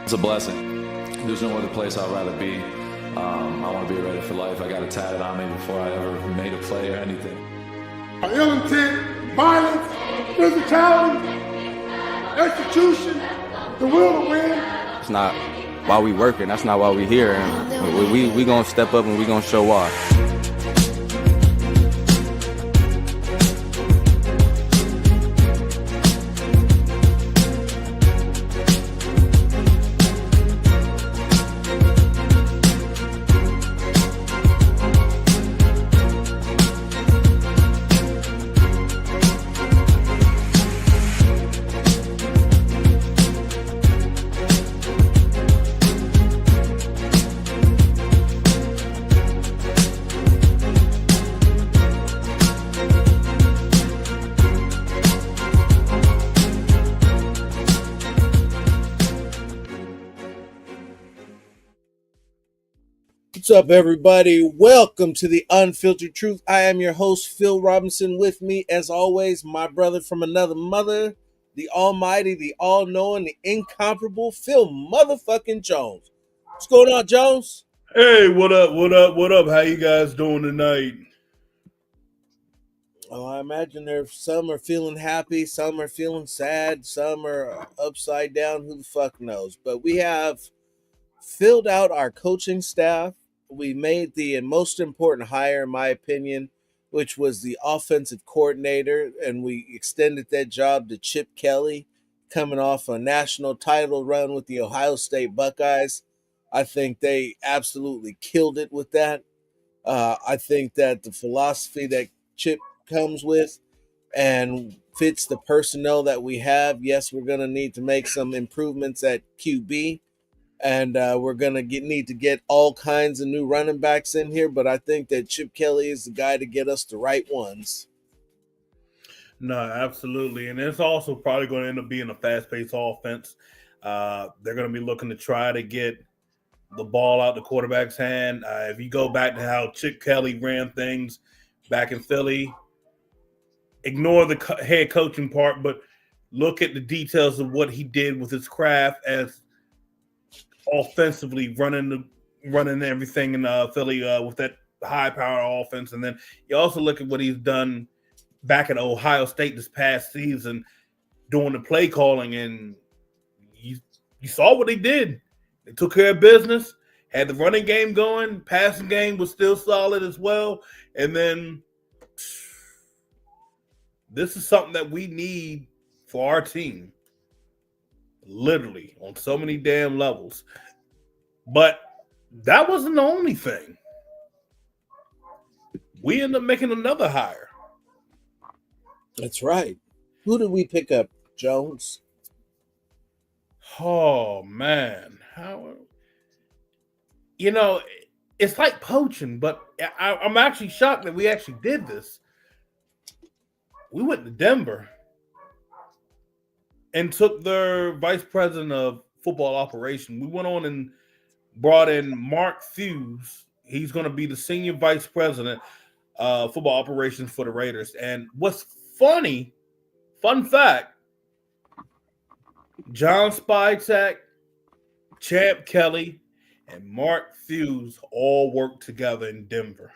It's a blessing. There's no other place I'd rather be. I want to be ready for life. I got it tatted on me before I ever made a play or anything. Ill intent, violence, physicality, execution, the will to win. It's not why we working. That's not why we here. And we gonna step up and we gonna show why. What's up, everybody? Welcome to the Unfiltered Truth. I am your host, Phil Robinson. With me, as always, my brother from another mother, the almighty, the all-knowing, the incomparable Phil motherfucking Jones. What's going on, Jones? Hey, what up? How you guys doing tonight? Oh, I imagine some are feeling happy, some are feeling sad, some are upside down. Who the fuck knows? But we have filled out our coaching staff. We made the most important hire, in my opinion, which was the offensive coordinator, and we extended that job to Chip Kelly, coming off a national title run with the Ohio State Buckeyes. I think they absolutely killed it with that. I think that the philosophy that Chip comes with and fits the personnel that we have. Yes, we're going to need to make some improvements at QB. And we're going to need to get all kinds of new running backs in here. But I think that Chip Kelly is the guy to get us the right ones. No, absolutely. And it's also probably going to end up being a fast-paced offense. They're going to be looking to try to get the ball out the quarterback's hand. If you go back to how Chip Kelly ran things back in Philly, ignore the head coaching part, but look at the details of what he did with his craft as offensively running everything in Philly with that high-power offense. And then you also look at what he's done back at Ohio State this past season doing the play calling, and you saw what they did. They took care of business, had the running game going, passing game was still solid as well. And then this is something that we need for our team. Literally on so many damn levels. But that wasn't the only thing. We ended up making another hire. That's right. Who did we pick up, Jones? Oh, man. It's like poaching, but I'm actually shocked that we actually did this. We went to Denver and took their vice president of football operation. We went on and brought in Mark Thewes. He's going to be the senior vice president of football operations for the Raiders. And what's fun fact, John Spytek, Champ Kelly, and Mark Thewes all worked together in Denver.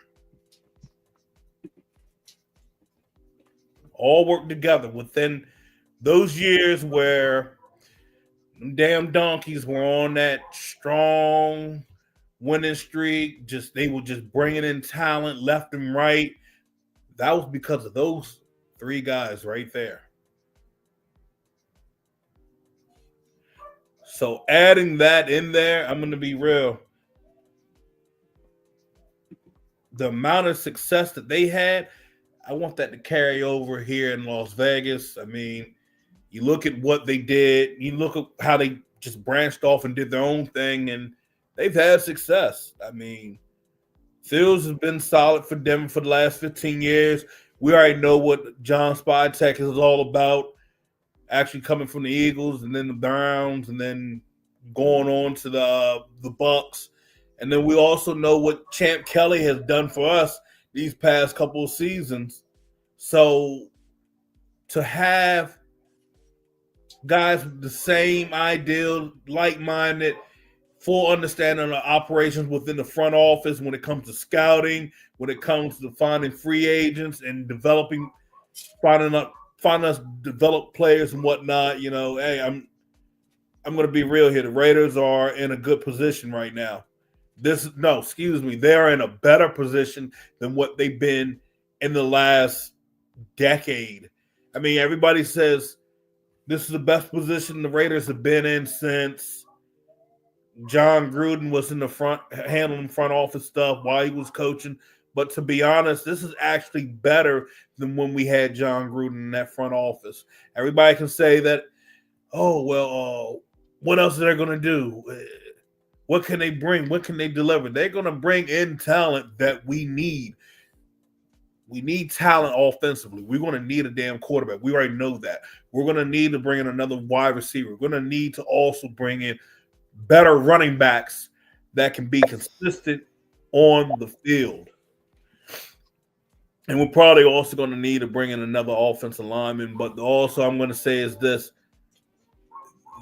All worked together within those years where damn donkeys were on that strong winning streak, they were just bringing in talent left and right. That was because of those three guys right there. So adding that in there, I'm going to be real. The amount of success that they had, I want that to carry over here in Las Vegas. I mean, you look at what they did. You look at how they just branched off and did their own thing, and they've had success. I mean, Thewes has been solid for them for the last 15 years. We already know what John Spytek is all about, actually coming from the Eagles and then the Browns and then going on to the Bucks. And then we also know what Champ Kelly has done for us these past couple of seasons. So to have guys with the same ideal, like-minded, full understanding of operations within the front office when it comes to scouting, when it comes to finding free agents and developing, finding us develop players and whatnot. You know, hey, I'm going to be real here. The Raiders are in a good position right now. They're in a better position than what they've been in the last decade. I mean, everybody says this is the best position the Raiders have been in since John Gruden was in the front, handling front office stuff while he was coaching. But to be honest, this is actually better than when we had John Gruden in that front office. Everybody can say that, oh, well, what else are they going to do? What can they bring? What can they deliver? They're going to bring in talent that we need. We need talent offensively. We're going to need a damn quarterback. We already know that. We're going to need to bring in another wide receiver. We're going to need to also bring in better running backs that can be consistent on the field. And we're probably also going to need to bring in another offensive lineman. But also I'm going to say is this.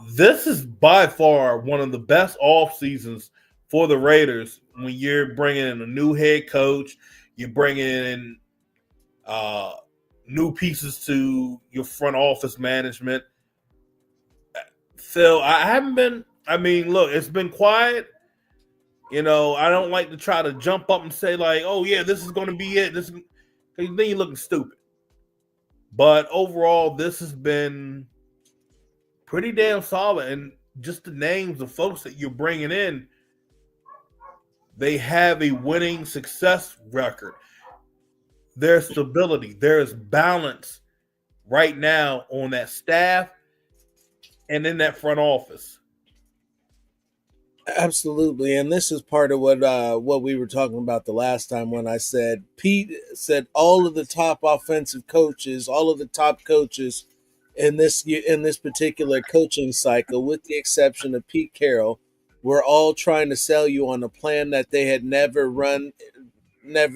This is by far one of the best off seasons for the Raiders when you're bringing in a new head coach, you're bringing in new pieces to your front office management. Phil, look, it's been quiet. You know, I don't like to try to jump up and say like, oh yeah, this is going to be it. Then you're looking stupid. But overall, this has been pretty damn solid. And just the names of folks that you're bringing in, they have a winning success record. There's stability. There's balance right now on that staff and in that front office. Absolutely, and this is part of what we were talking about the last time when I said Pete said all of the top offensive coaches, all of the top coaches in this particular coaching cycle, with the exception of Pete Carroll, were all trying to sell you on a plan that they had never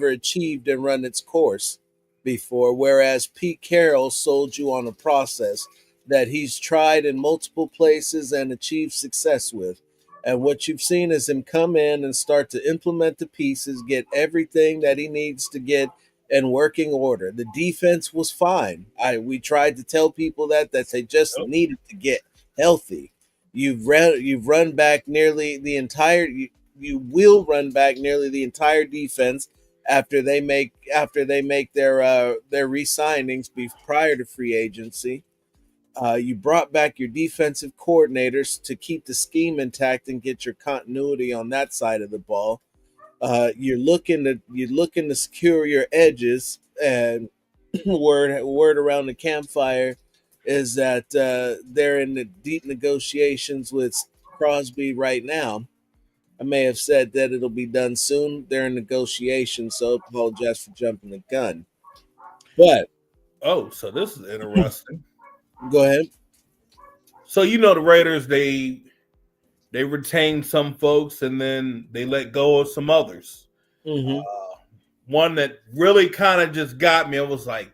achieved and run its course before, whereas Pete Carroll sold you on a process that he's tried in multiple places and achieved success with. And what you've seen is him come in and start to implement the pieces, get everything that he needs to get in working order. The defense was fine. We tried to tell people that they just needed to get healthy. You've run back nearly the entire. You will run back nearly the entire defense after they make their re-signings prior to free agency. You brought back your defensive coordinators to keep the scheme intact and get your continuity on that side of the ball. You're looking to secure your edges, and word around the campfire is that they're in the deep negotiations with Crosby right now. I may have said that it'll be done soon. They're in negotiations, so I apologize for jumping the gun. But so this is interesting. Go ahead. So the Raiders, they retain some folks and then they let go of some others. Mm-hmm. One that really kind of just got me, I was like,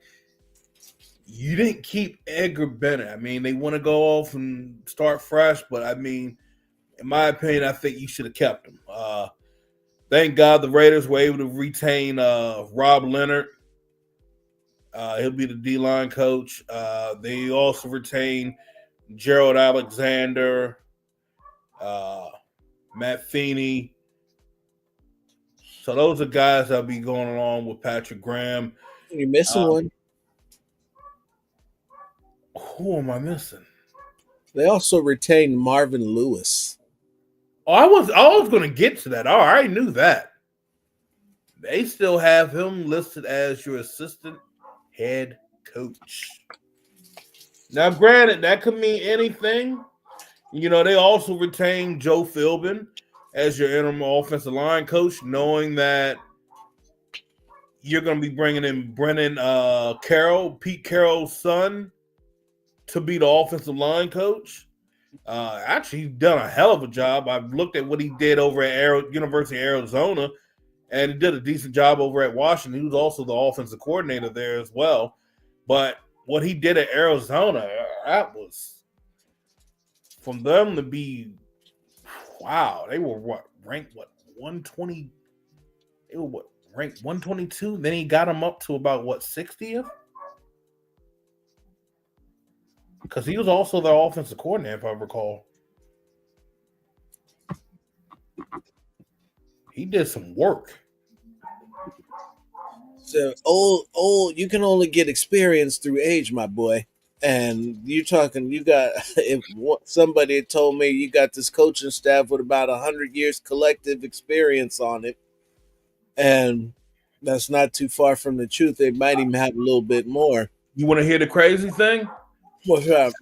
you didn't keep Edgar Bennett. I mean, they want to go off and start fresh, but I mean, in my opinion, I think you should have kept him. Thank God the Raiders were able to retain Rob Leonard. He'll be the D-line coach. They also retain Gerald Alexander, Matt Feeney. So those are guys that'll be going along with Patrick Graham. You're missing one. Who am I missing? They also retained Marvin Lewis. Oh, I was going to get to that. Oh, I already knew that. They still have him listed as your assistant head coach. Now, granted, that could mean anything. They also retained Joe Philbin as your interim offensive line coach, knowing that you're going to be bringing in Brennan Carroll, Pete Carroll's son, to be the offensive line coach. Actually, he's done a hell of a job. I've looked at what he did over at University of Arizona, and he did a decent job over at Washington. He was also the offensive coordinator there as well. But what he did at Arizona, that was from them to be, wow, they were ranked 120? They were ranked 122? Then he got them up to about 60th? Because he was also their offensive coordinator, if I recall. He did some work. So old, you can only get experience through age, my boy. And you got, if somebody had told me you got this coaching staff with about 100 years collective experience on it, and that's not too far from the truth. They might even have a little bit more. You want to hear the crazy thing? What's that?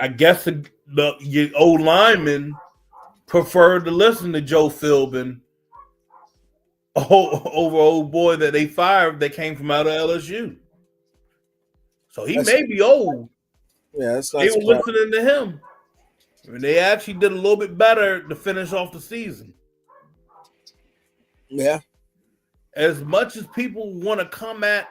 I guess your old linemen preferred to listen to Joe Philbin over old boy that they fired that came from out of LSU. So he may be old. Yeah, that's not. They were listening to him. I mean, they actually did a little bit better to finish off the season. Yeah. As much as people want to come at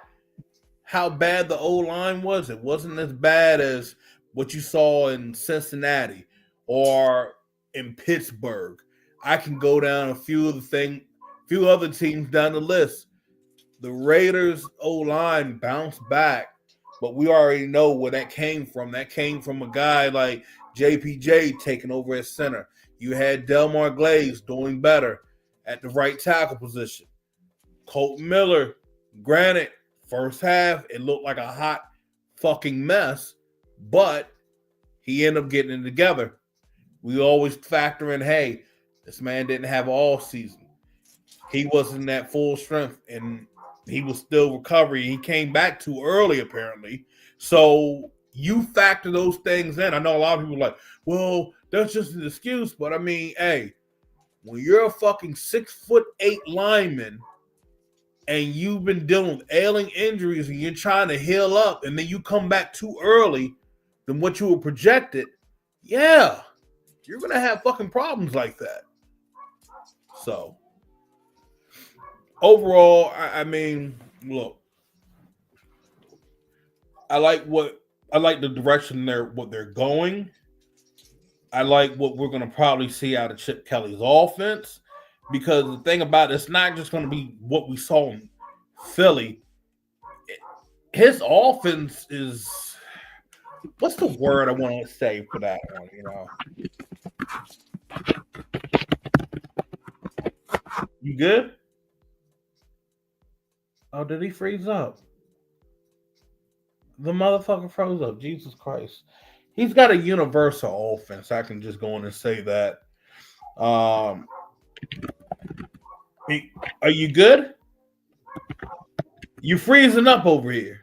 how bad the O-line was, it wasn't as bad as what you saw in Cincinnati or in Pittsburgh. I can go down a few other teams down the list. The Raiders O-line bounced back, but we already know where that came from. That came from a guy like JPJ taking over at center. You had Delmar Glaze doing better at the right tackle position. Colt Miller, granted, first half, it looked like a hot fucking mess, but he ended up getting it together. We always factor in, hey, this man didn't have all season. He wasn't at full strength, and he was still recovering. He came back too early, apparently. So you factor those things in. I know a lot of people are like, well, that's just an excuse. But I mean, hey, when you're a fucking 6'8" lineman and you've been dealing with ailing injuries and you're trying to heal up and then you come back too early than what you were projected, yeah, you're going to have fucking problems like that. So overall, I mean, look, I like the direction what they're going. I like what we're going to probably see out of Chip Kelly's offense, because the thing about it's not just going to be what we saw in Philly. His offense is, what's the word I want to say for that one? You good? Oh, did he freeze up? The motherfucker froze up. Jesus Christ. He's got a universal offense. I can just go in and say that. Are you good? You freezing up over here.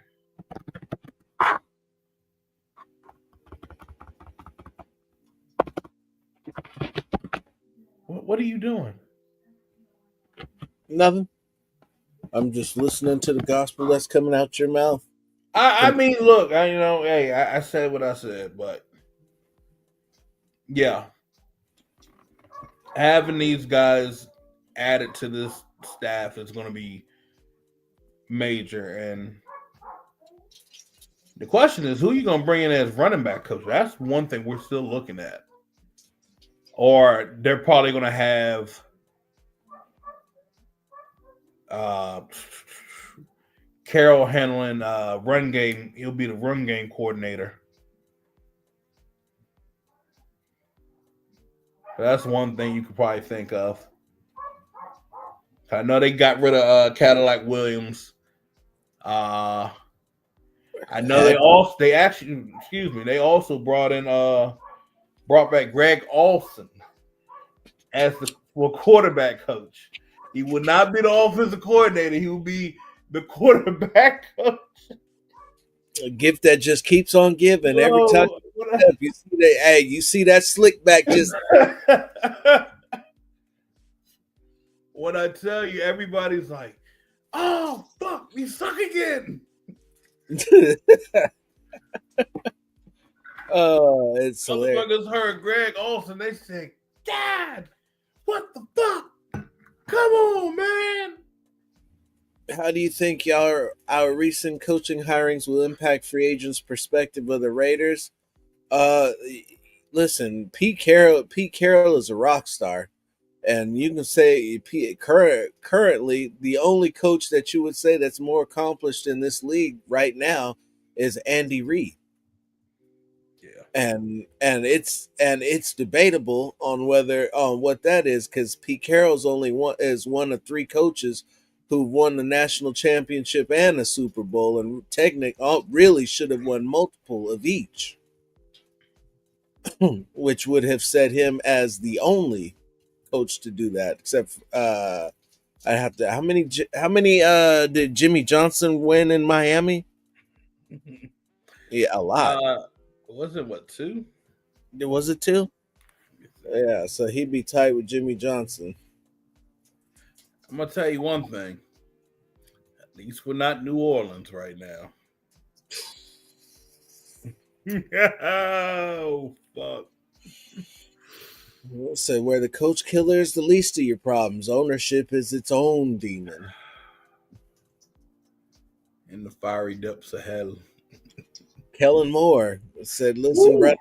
What are you doing? Nothing. I'm just listening to the gospel that's coming out your mouth. I mean, look, I said what I said, but yeah, having these guys added to this staff is going to be major. And the question is, who are you going to bring in as running back coach? That's one thing we're still looking at. Or they're probably going to have Carroll handling run game. He'll be the run game coordinator. That's one thing you could probably think of. I know they got rid of Cadillac Williams. I know they also brought back Greg Olson as the quarterback coach. He would not be the offensive coordinator. He would be the quarterback coach. A gift that just keeps on giving. Every time you see that slick back just. When I tell you, everybody's like, "Oh fuck, we suck again." Oh, it's hilarious. Motherfuckers heard Greg Olson. They said, "God, what the fuck? Come on, man." How do you think our recent coaching hirings will impact free agents' perspective of the Raiders? listen, Pete Carroll is a rock star. And you can say currently the only coach that you would say that's more accomplished in this league right now is Andy Reid. Yeah. And it's debatable on what that is, because Pete Carroll's only one of three coaches who won the national championship and a Super Bowl, and really should have won multiple of each, which would have set him as the only coach to do that. Except I have to. How many did Jimmy Johnson win in Miami? Yeah, a lot. Was it what, 2? Was it two? Yeah, so he'd be tight with Jimmy Johnson. I'm gonna tell you one thing. At least we're not New Orleans right now. Oh fuck. So where the coach killer is the least of your problems, ownership is its own demon. In the fiery depths of hell. Kellen Moore said, "Listen, Brennan,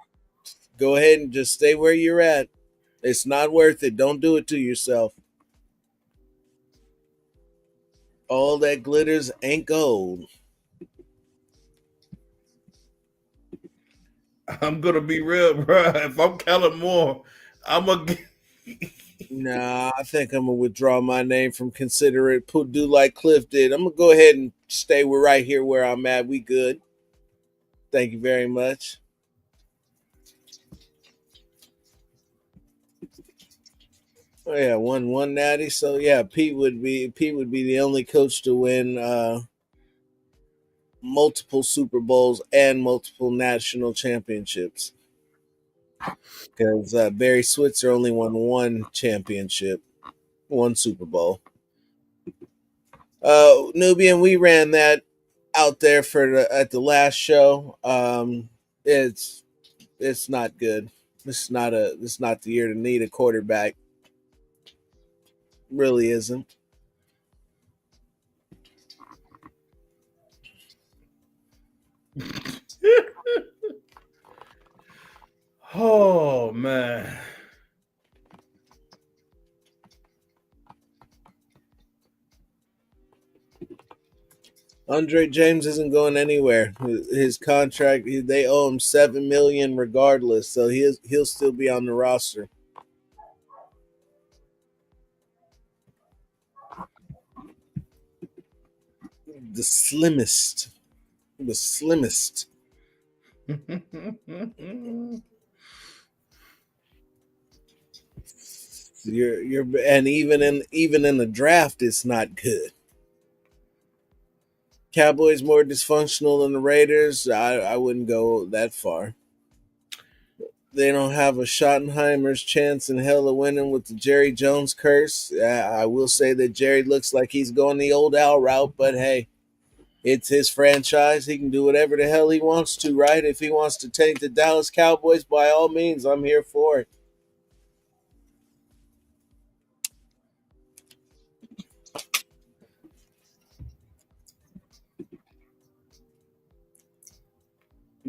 go ahead and just stay where you're at. It's not worth it. Don't do it to yourself. All that glitters ain't gold." I'm gonna be real, bro. If I'm Kellen Moore, I'm gonna. Nah, I think I'm gonna withdraw my name from considerate. Do like Cliff did. I'm gonna go ahead and stay right here where I'm at. We good. Thank you very much. Oh yeah, one natty. So yeah, Pete would be the only coach to win multiple Super Bowls and multiple national championships. Because Barry Switzer only won one championship, one Super Bowl. Nubian, we ran that out there at the last show. It's not good. This is not the year to need a quarterback. Really isn't. Oh man. Andre James isn't going anywhere. His contract, they owe him $7 million regardless, so he'll still be on the roster. The slimmest. You're and even in the draft, it's not good. Cowboys more dysfunctional than the Raiders. I wouldn't go that far. They don't have a Schottenheimer's chance in hell of winning with the Jerry Jones curse. I will say that Jerry looks like he's going the old Al route, but hey, it's his franchise. He can do whatever the hell he wants to, right? If he wants to take the Dallas Cowboys, by all means, I'm here for it.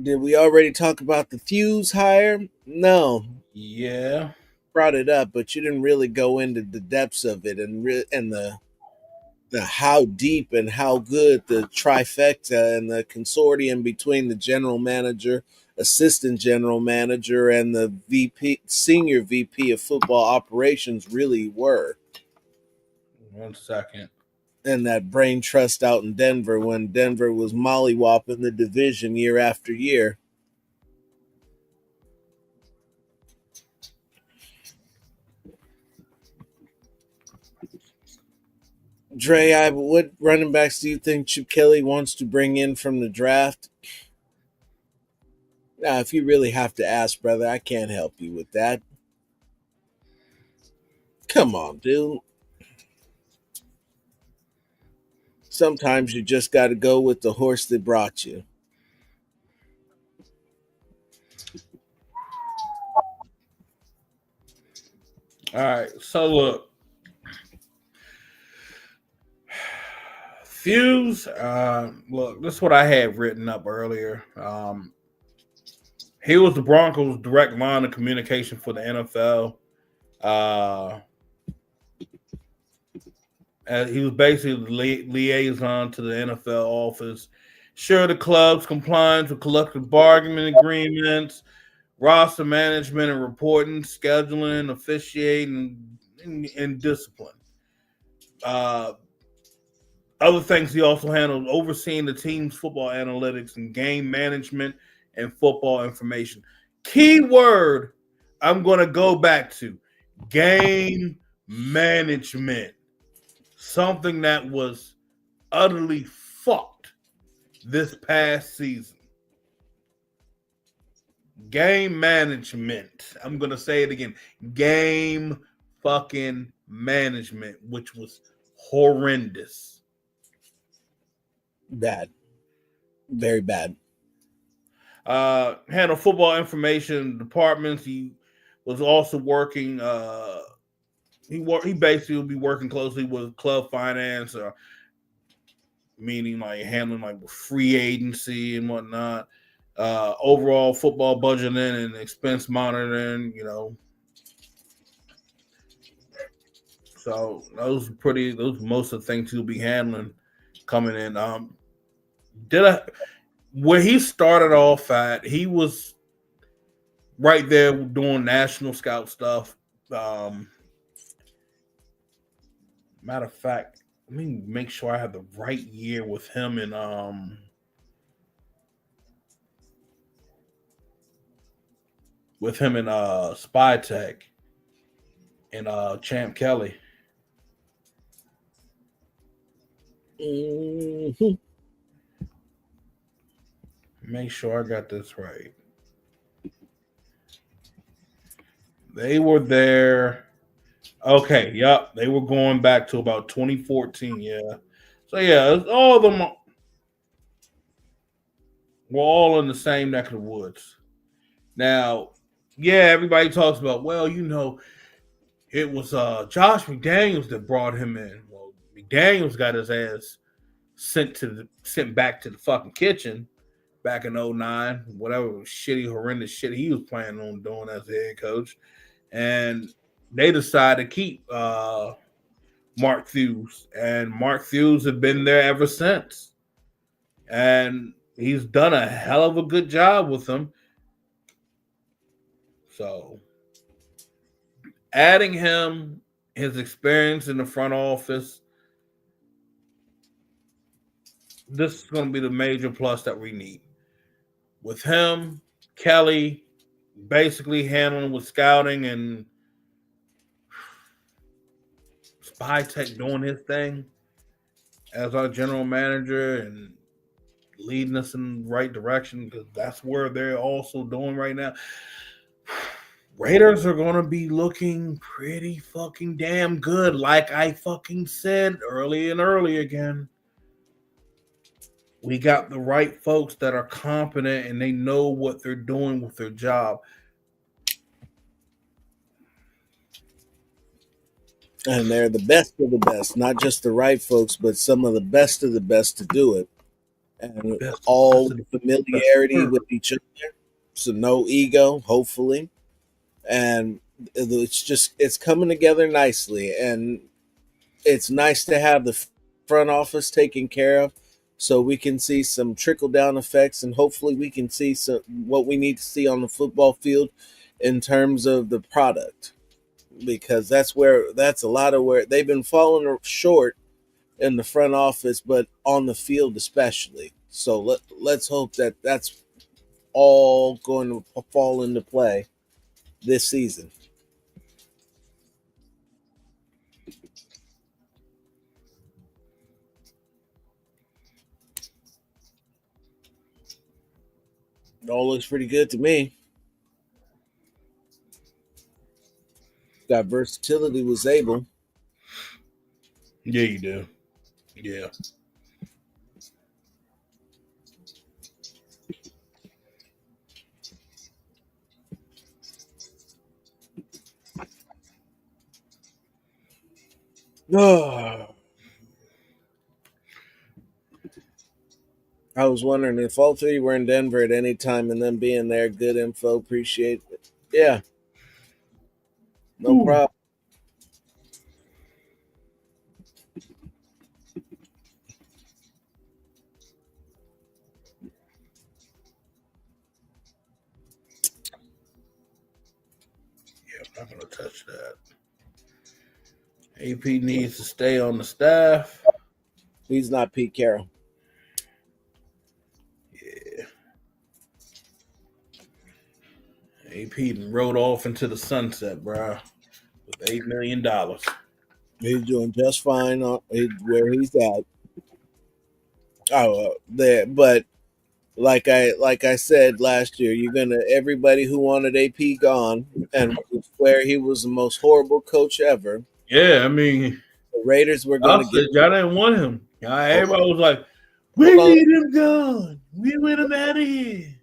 Did we already talk about the Thewes hire? No. Yeah. Brought it up, but you didn't really go into the depths of it and the how deep and how good the trifecta and the consortium between the general manager, assistant general manager, and the senior VP of football operations really were. 1 second. And that brain trust out in Denver when Denver was mollywopping the division year after year. Dre, what running backs do you think Chip Kelly wants to bring in from the draft? Now, if you really have to ask, brother, I can't help you with that. Come on, dude. Sometimes you just got to go with the horse that brought you. All right. So look. Thewes, look, this is what I had written up earlier. He was the Broncos' direct line of communication for the NFL. He was basically the liaison to the NFL office. Sure, the club's compliance with collective bargaining agreements, roster management and reporting, scheduling, officiating, and discipline. Other things he also handled: overseeing the team's football analytics and game management and football information. Key word I'm going to go back to: game management. Something that was utterly fucked this past season. Game management. I'm going to say it again. Game fucking management, which was horrendous. Bad. Very bad. Handle football information departments. He was also working. He basically would be working closely with club finance, meaning like handling like free agency and whatnot. Overall football budgeting and expense monitoring. So those most of the things he'll be handling coming in. Where he started off at, he was right there doing national scout stuff. Matter of fact, let me make sure I have the right year with him and Spy Tech and Champ Kelly. Mm-hmm. Make sure I got this right. They were there. Okay, yep. They were going back to about 2014, yeah. So yeah, all of them were all in the same neck of the woods. Now, yeah, everybody talks about, well, it was Josh McDaniels that brought him in. Well, McDaniels got his ass sent back to the fucking kitchen back in 2009, whatever shitty, horrendous shit he was planning on doing as a head coach. And they decided to keep Mark Thewes. And Mark Thewes had been there ever since. And he's done a hell of a good job with them. So adding him, his experience in the front office, this is going to be the major plus that we need. With him, Kelly basically handling with scouting and Spy Tech doing his thing as our general manager and leading us in the right direction, because that's where they're also doing right now. Raiders are going to be looking pretty fucking damn good, like I fucking said early again. We got the right folks that are competent and they know what they're doing with their job. And they're the best of the best, not just the right folks, but some of the best to do it. And all familiarity with each other. So no ego, hopefully. And it's coming together nicely. And it's nice to have the front office taken care of so we can see some trickle down effects, and hopefully we can see what we need to see on the football field in terms of the product. Because that's a lot of where they've been falling short in the front office, but on the field especially. So let's hope that that's all going to fall into play this season. It all looks pretty good to me. Got versatility was able. Yeah, you do. Yeah. All I was wondering if all three were in Denver at any time and them being there. Good info. Appreciate it. Yeah. No Ooh. problem. Yeah, I'm not going to touch that. AP needs to stay on the staff. He's not Pete Carroll. Yeah. AP rode off into the sunset, bro, with $8 million. He's doing just fine where he's at. Oh, there. But like I said last year, everybody who wanted AP gone and swear he was the most horrible coach ever. Yeah, I mean, The Raiders were y'all going to said get. y'all didn't want him. Everybody was like, "We need him gone. We want him out of here."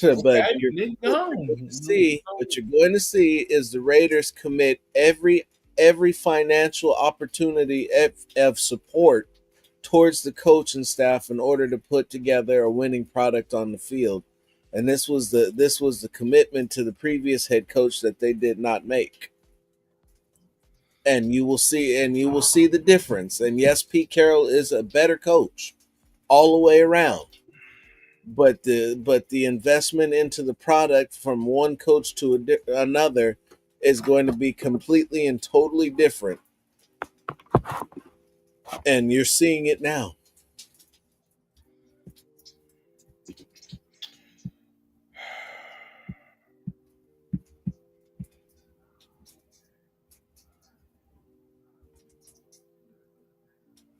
But Okay, you're Nick going gone. to see what you're going to see is the Raiders commit every financial opportunity of support towards the coaching staff in order to put together a winning product on the field. And this was the commitment to the previous head coach that they did not make. And you will see the difference. And yes, Pete Carroll is a better coach all the way around. But the investment into the product from one coach to another is going to be completely and totally different. And you're seeing it now.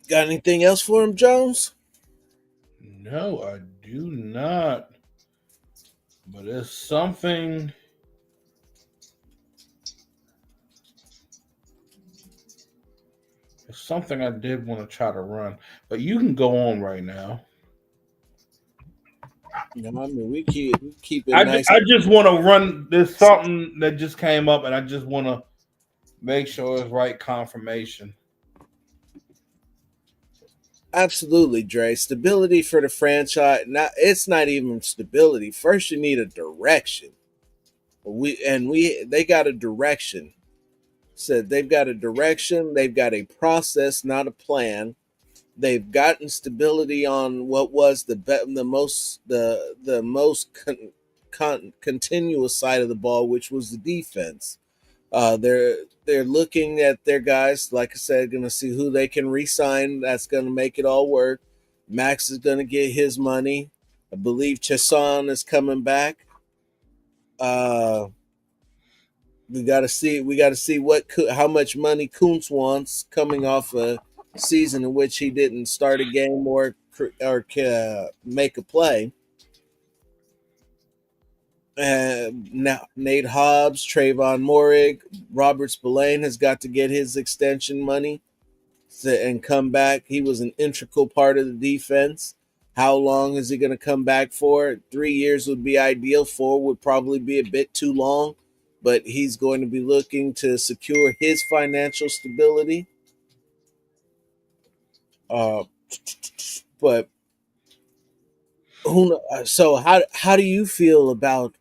Got anything else for him, Jones? No, I do not. But it's something. It's something I did want to try to run, but you can go on right now. You know, I mean, we keep it I nice. I just want to run. There's something that just came up, and I just want to make sure it's right confirmation. Absolutely, Dre. Stability for the franchise. It's not even stability. First, you need a direction. They got a direction. Said they've got a direction. They've got a process, not a plan. They've gotten stability on what was the most continuous side of the ball, which was the defense. They're looking at their guys, like I said, going to see who they can re-sign. That's going to make it all work. Max is going to get his money. I believe Chasson is coming back. We got to see how much money Kuntz wants coming off a season in which he didn't start a game or make a play. Now Nate Hobbs, Trayvon Morig, Robert Spillane has got to get his extension money and come back. He was an integral part of the defense. How long is he going to come back for? 3 years would be ideal. 4 would probably be a bit too long, but he's going to be looking to secure his financial stability. But so how do you feel about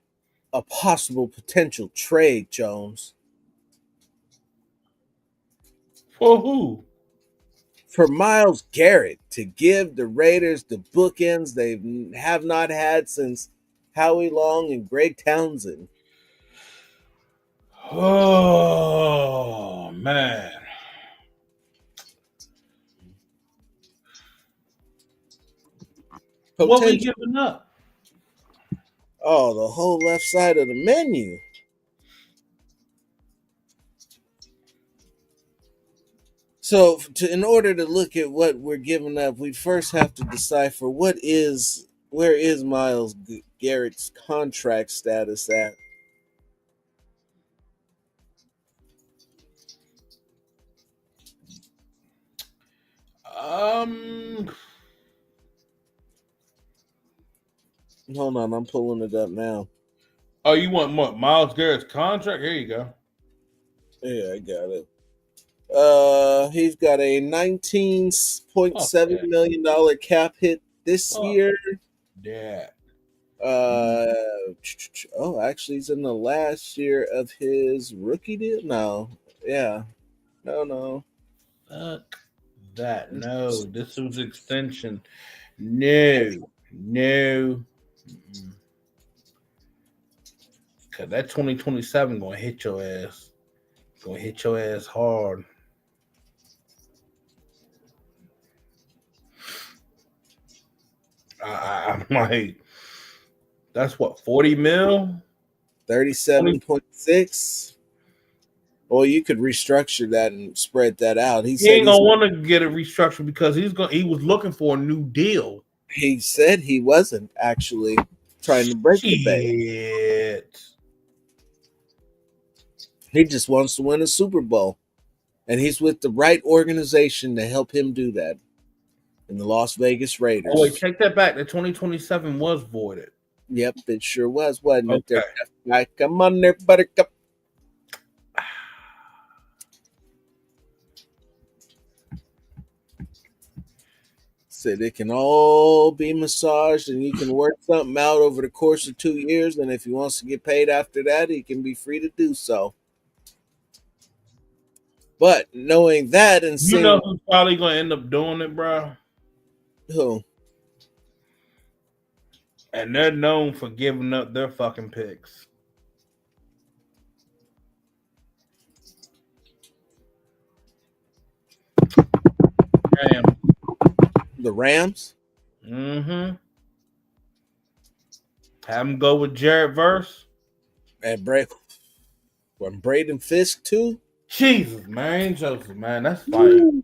a possible potential trade, Jones? For who? For Myles Garrett to give the Raiders the bookends they have not had since Howie Long and Greg Townsend. Oh man. What we giving up? Oh, the whole left side of the menu. So, in order to look at what we're giving up, we first have to decipher where is Myles Garrett's contract status at. Hold on, I'm pulling it up now. Oh, you want what? Myles Garrett's contract? Here you go. Yeah, I got it. He's got a $19.7 million cap hit this year. Yeah. Actually, he's in the last year of his rookie deal. No, yeah, no. Fuck that. No, this was extension. No. Mm-mm. Cause that 2027 gonna hit your ass. Gonna hit your ass hard. I'm like, that's what, 40 mil? 37.6. Well, you could restructure that and spread that out. He ain't gonna want to get it restructured because he was looking for a new deal. He said he wasn't actually trying to break the bank. Shit. He just wants to win a Super Bowl. And he's with the right organization to help him do that. In the Las Vegas Raiders. Oh, wait, take that back. The 2027 was voided. Yep, it sure was, wasn't it? Okay. There, come on there, buttercup. Said it can all be massaged and you can work something out over the course of 2 years. And if he wants to get paid after that, he can be free to do so. But knowing that and seeing. You know who's probably going to end up doing it, bro? Who? And they're known for giving up their fucking picks. Damn. The Rams? Mm-hmm. Have them go with Jared Verse. And Braden Fisk, too? Jesus, man. Joseph, man. That's fine.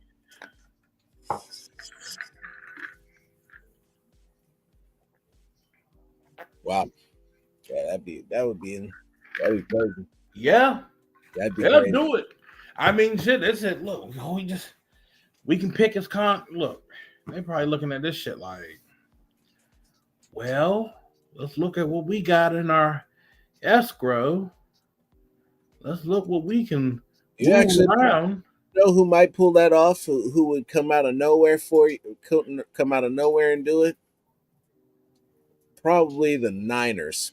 Wow. Yeah, that would be crazy. Yeah. That'd be They'll crazy. do it. I mean, shit, they said, look, we can pick his look, they probably looking at this shit like, well, let's look at what we got in our escrow. Let's look what we can You move actually around. know who might pull that off? Who would come out of nowhere for you? Come out of nowhere and do it? Probably the Niners.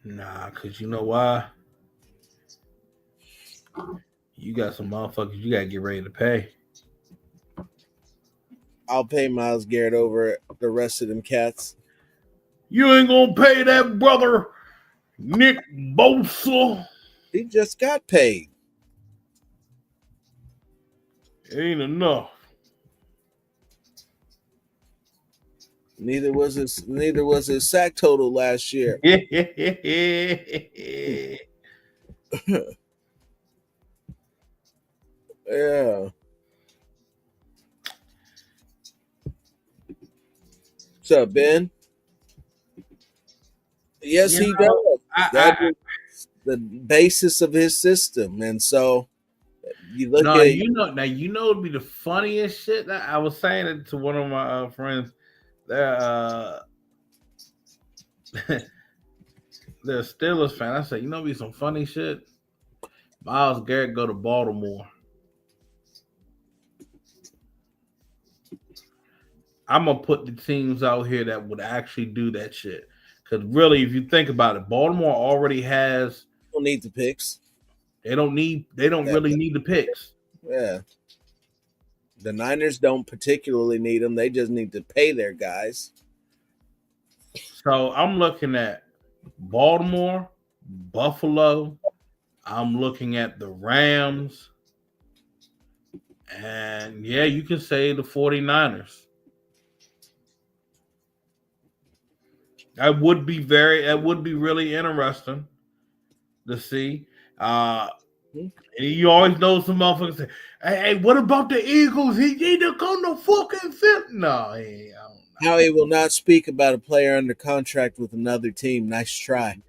Nah, because you know why? You got some motherfuckers you got to get ready to pay. I'll pay Myles Garrett over the rest of them cats. You ain't going to pay that brother Nick Bosa. He just got paid. It ain't enough. Neither was his sack total last year. Yeah. What's up, Ben? Yes, he does. That's the basis of his system, and so you look at. You know, it'd be the funniest shit. That I was saying it to one of my friends. They're they're a Steelers fan. I said, you know, it'd be some funny shit. Myles Garrett go to Baltimore. I'm gonna put the teams out here that would actually do that shit. Because really, if you think about it, Baltimore already has. Don't need the picks. They don't really need the picks. Yeah. The Niners don't particularly need them. They just need to pay their guys. So I'm looking at Baltimore, Buffalo. I'm looking at the Rams. And yeah, you can say the 49ers. That would be really interesting to see. And you always know some motherfuckers say, hey, what about the Eagles? He need to come to fucking fit. No, I don't know. Howie will not speak about a player under contract with another team. Nice try.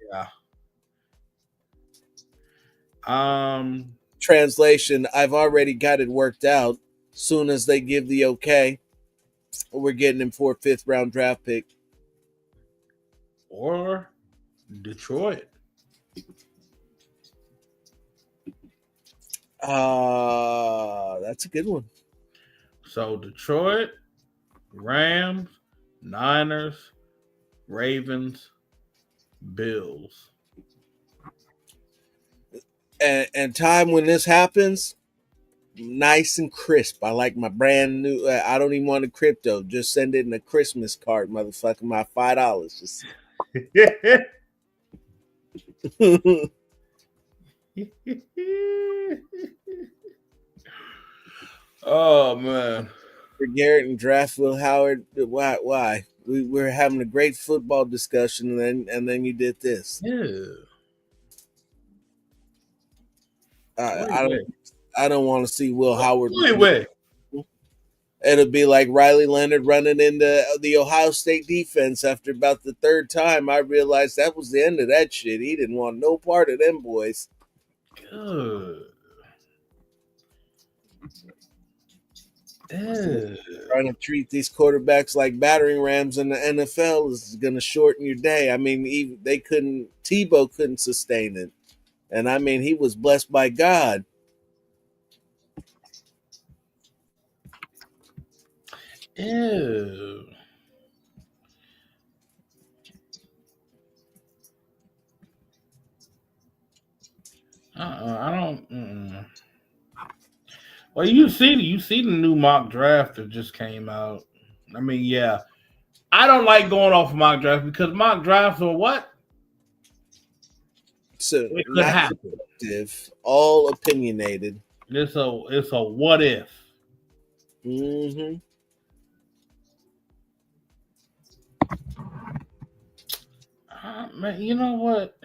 Yeah. Translation, I've already got it worked out. Soon as they give the okay, we're getting him for a 5th round draft pick. Or Detroit. That's a good one. So Detroit, Rams, Niners, Ravens, Bills. And time when this happens, nice and crisp. I like my brand new. I don't even want a crypto. Just send it in a Christmas card, motherfucker. My $5. Just Oh man. for Garrett and draft Will Howard. Why? Why? We're having a great football discussion, and then you did this. Yeah. I don't want to see Will Howard. Wait. It'll be like Riley Leonard running into the Ohio State defense after about the third time. I realized that was the end of that shit. He didn't want no part of them boys. Good. Trying to treat these quarterbacks like battering rams in the NFL is going to shorten your day. I mean, Tebow couldn't sustain it. And I mean, he was blessed by God. Ew. I don't. Well, you see the new mock draft that just came out. I mean, yeah, I don't like going off of mock draft because mock drafts are what? So It could not happen. subjective, all opinionated. It's a what if. Mm-hmm. Man, you know what?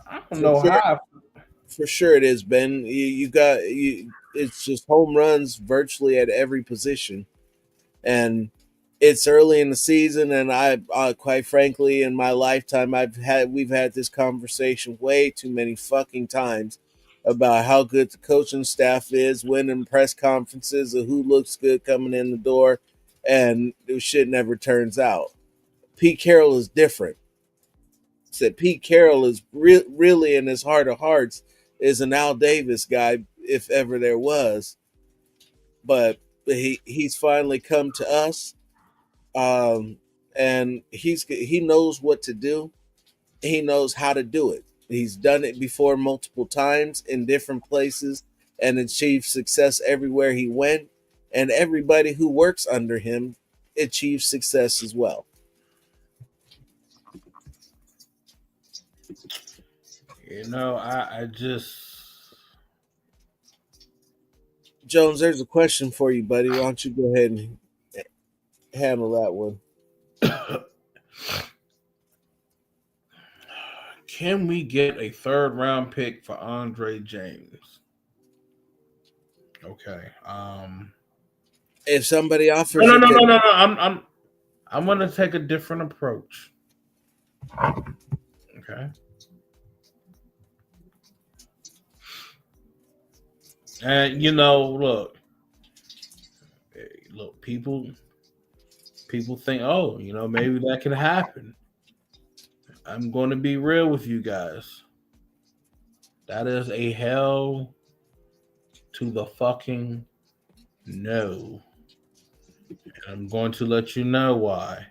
I don't know how. For sure it is, Ben. It's just home runs virtually at every position. And it's early in the season, and I quite frankly, in my lifetime, we've had this conversation way too many fucking times about how good the coaching staff is, winning press conferences of who looks good coming in the door, and this shit never turns out. Pete Carroll is different. Said Pete Carroll is really in his heart of hearts is an Al Davis guy, if ever there was. But he's finally come to us, and he knows what to do. He knows how to do it. He's done it before multiple times in different places and achieved success everywhere he went. And everybody who works under him achieves success as well. You know, I just. Jones, there's a question for you, buddy. Why don't you go ahead and handle that one? Can we get a third round pick for Andre James? Okay. If somebody offers No. it, I'm gonna take a different approach. Okay. And look, people think, oh, maybe that can happen. I'm going to be real with you guys. That is a hell to the fucking no. And I'm going to let you know why.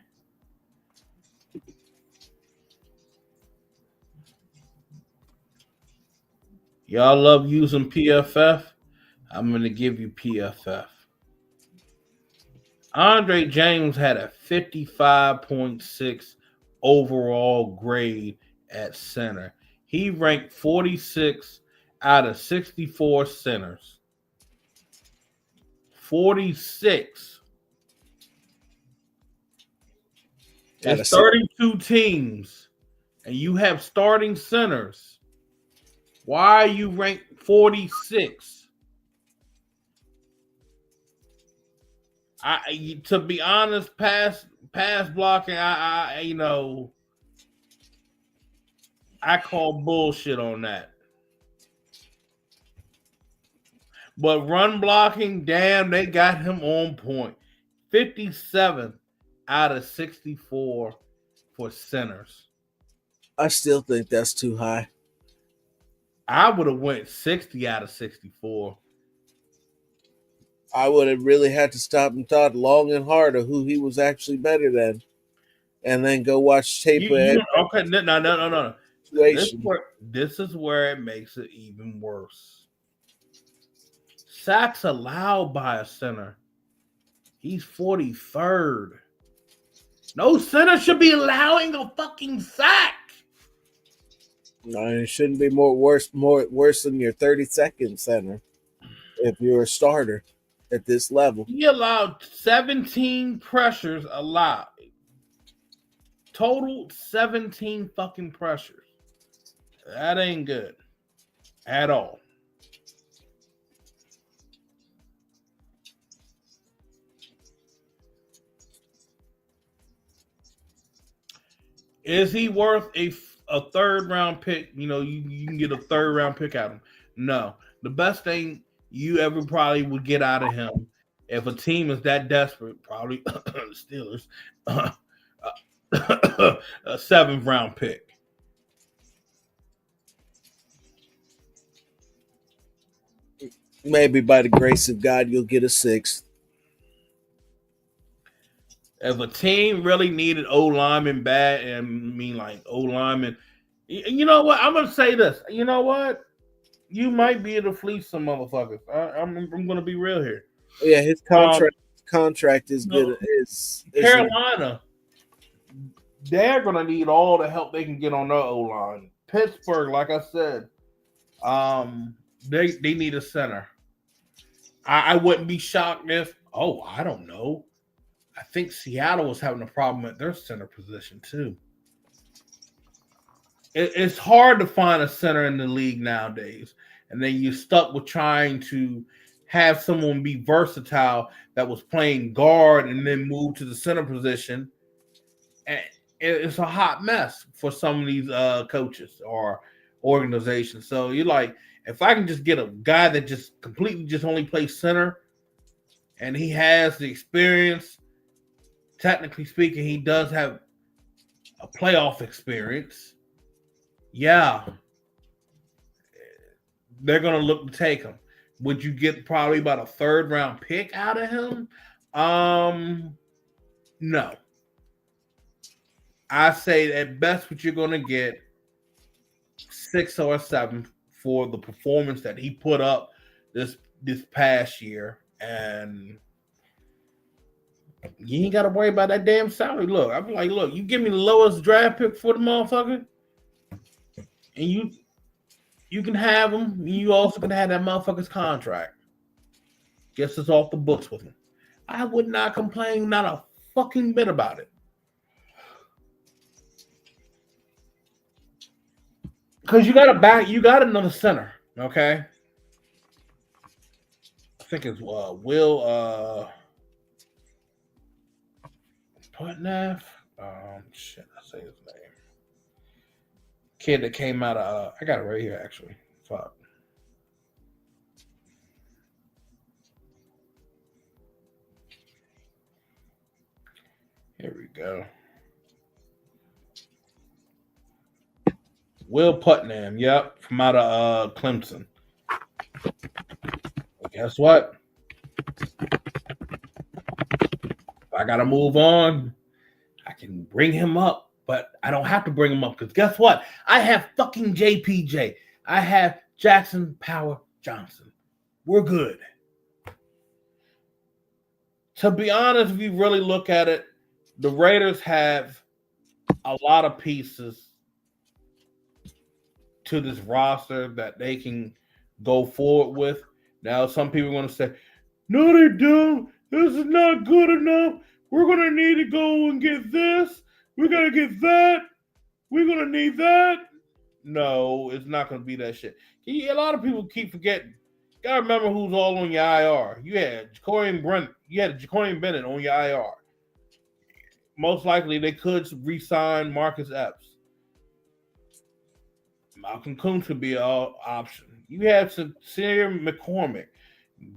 Y'all love using PFF. I'm going to give you PFF. Andre James had a 55.6 overall grade at center. He ranked 46 out of 64 centers. 46. It's 32 teams, and you have starting centers. Why are you ranked 46? To be honest, pass blocking, I call bullshit on that. But run blocking, damn, they got him on point. 57 out of 64 for centers. I still think that's too high. I would have went 60 out of 64. I would have really had to stop and thought long and hard of who he was actually better than, and then go watch tape of every Okay, no. situation. This is where it makes it even worse. Sacks allowed by a center. He's 43rd. No center should be allowing a fucking sack. No, it shouldn't be worse than your 32nd center if you're a starter at this level. He allowed 17 pressures allowed. Total 17 fucking pressures. That ain't good at all. Is he worth a third round pick? You know, you can get a third round pick out of him. No. The best thing you ever probably would get out of him, if a team is that desperate, probably Steelers, a 7th round pick. Maybe by the grace of God, you'll get a 6th. If a team really needed O lineman bad, and I mean like O lineman, you know what? I'm gonna say this. You know what? You might be able to fleece some motherfuckers. I'm gonna be real here. Yeah, his contract is good. Is Carolina? They're gonna need all the help they can get on their O line. Pittsburgh, like I said, they need a center. I wouldn't be shocked if I don't know. I think Seattle was having a problem at their center position too. It's hard to find a center in the league nowadays, and then you're stuck with trying to have someone be versatile that was playing guard and then move to the center position. And it's a hot mess for some of these coaches or organizations. So you're like, if I can just get a guy that just completely just only plays center, and he has the experience. Technically speaking, he does have a playoff experience. Yeah. They're going to look to take him. Would you get probably about a 3rd round pick out of him? No. I say at best what you're going to get 6 or 7 for the performance that he put up this past year. And you ain't got to worry about that damn salary. Look, I'm like, look, you give me the lowest draft pick for the motherfucker, and you can have him. You also can have that motherfucker's contract. Guess it's off the books with him. I would not complain, not a fucking bit about it. Because you got another center, okay? I think it's Will Putnam. Shit, I say his name. Kid that came out of I got it right here actually. Fuck. Here we go. Will Putnam, yep, from out of Clemson. Well, guess what? If I gotta move on, I can bring him up, but I don't have to bring him up because guess what? I have fucking JPJ. I have Jackson Power Johnson. We're good. To be honest, if you really look at it, the Raiders have a lot of pieces to this roster that they can go forward with. Now, some people are going to say, no, they don't. This is not good enough. We're going to need to go and get this. We're going to get that. We're going to need that. No, it's not going to be that shit. A lot of people keep forgetting. You got to remember who's all on your IR. You had Jacorian Bennett on your IR. Most likely, they could re-sign Marcus Epps. Malcolm Kuntz could be an option. You had Sincere McCormick.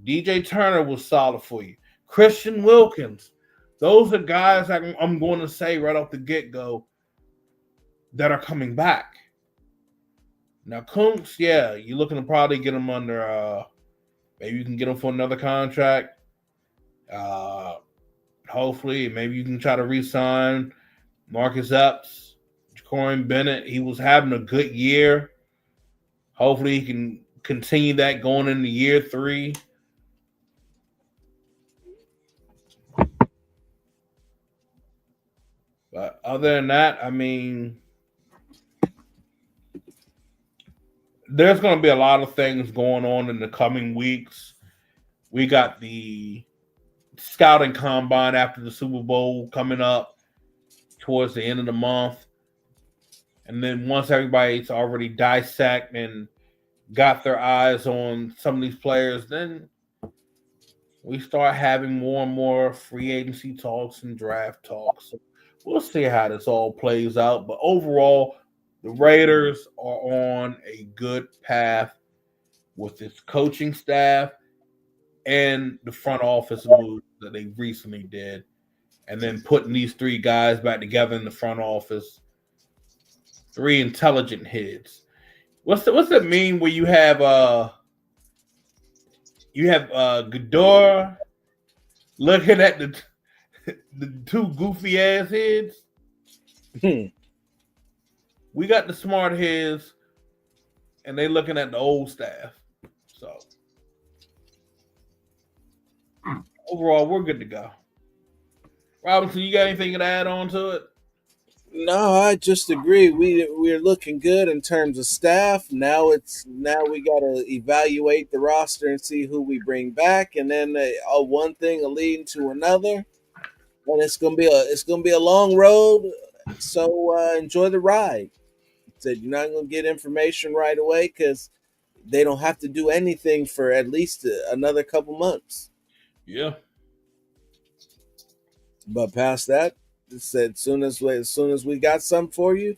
DJ Turner was solid for you. Christian Wilkins. Those are guys I'm going to say right off the get-go that are coming back. Now, Kunks, yeah, you're looking to probably get him under. Maybe you can get him for another contract. Hopefully, maybe you can try to re-sign Marcus Epps, Jacorian Bennett. He was having a good year. Hopefully, he can continue that going into year 3. But other than that, I mean, there's going to be a lot of things going on in the coming weeks. We got the scouting combine after the Super Bowl coming up towards the end of the month. And then once everybody's already dissected and got their eyes on some of these players, then we start having more and more free agency talks and draft talks. So we'll see how this all plays out. But overall, the Raiders are on a good path with its coaching staff and the front office move that they recently did. And then putting these 3 guys back together in the front office. 3 intelligent heads. What's that mean where you have Ghidorah looking at the 2 goofy ass heads? We got the smart heads, and they looking at the old staff. So overall, we're good to go. Robinson, you got anything to add on to it? No, I just agree. We're looking good in terms of staff. Now we got to evaluate the roster and see who we bring back, and then one thing will lead to another, and it's gonna be a long road. So enjoy the ride. Said you're not gonna get information right away because they don't have to do anything for at least another couple months. Yeah. But past that, it said as soon as we got some for you,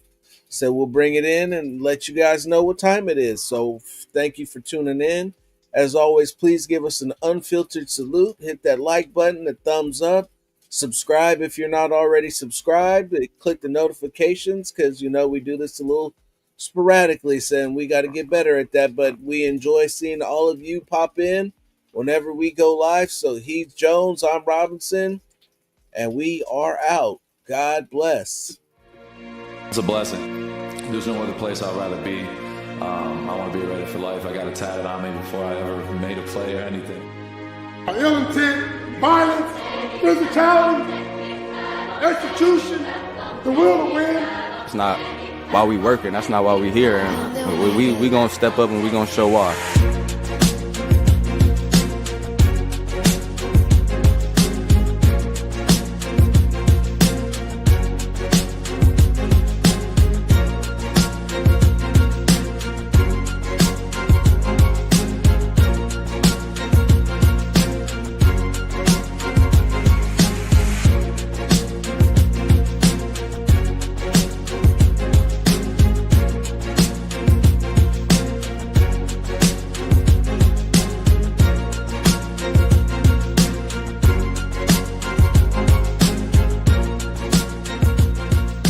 said we'll bring it in and let you guys know what time it is. So thank you for tuning in. As always, please give us an unfiltered salute. Hit that like button, the thumbs up. Subscribe if you're not already subscribed. Click the notifications because we do this a little sporadically, saying we got to get better at that. But we enjoy seeing all of you pop in whenever we go live. So Heath Jones, I'm Robinson, and we are out. God bless. It's a blessing. There's no other place I'd rather be. I want to be ready for life. I got it tatted on me before I ever made a play or anything. Ill intent, violence, physicality, execution, the will to win. It's not while we working. That's not why we here. And we gonna step up and we gonna show why.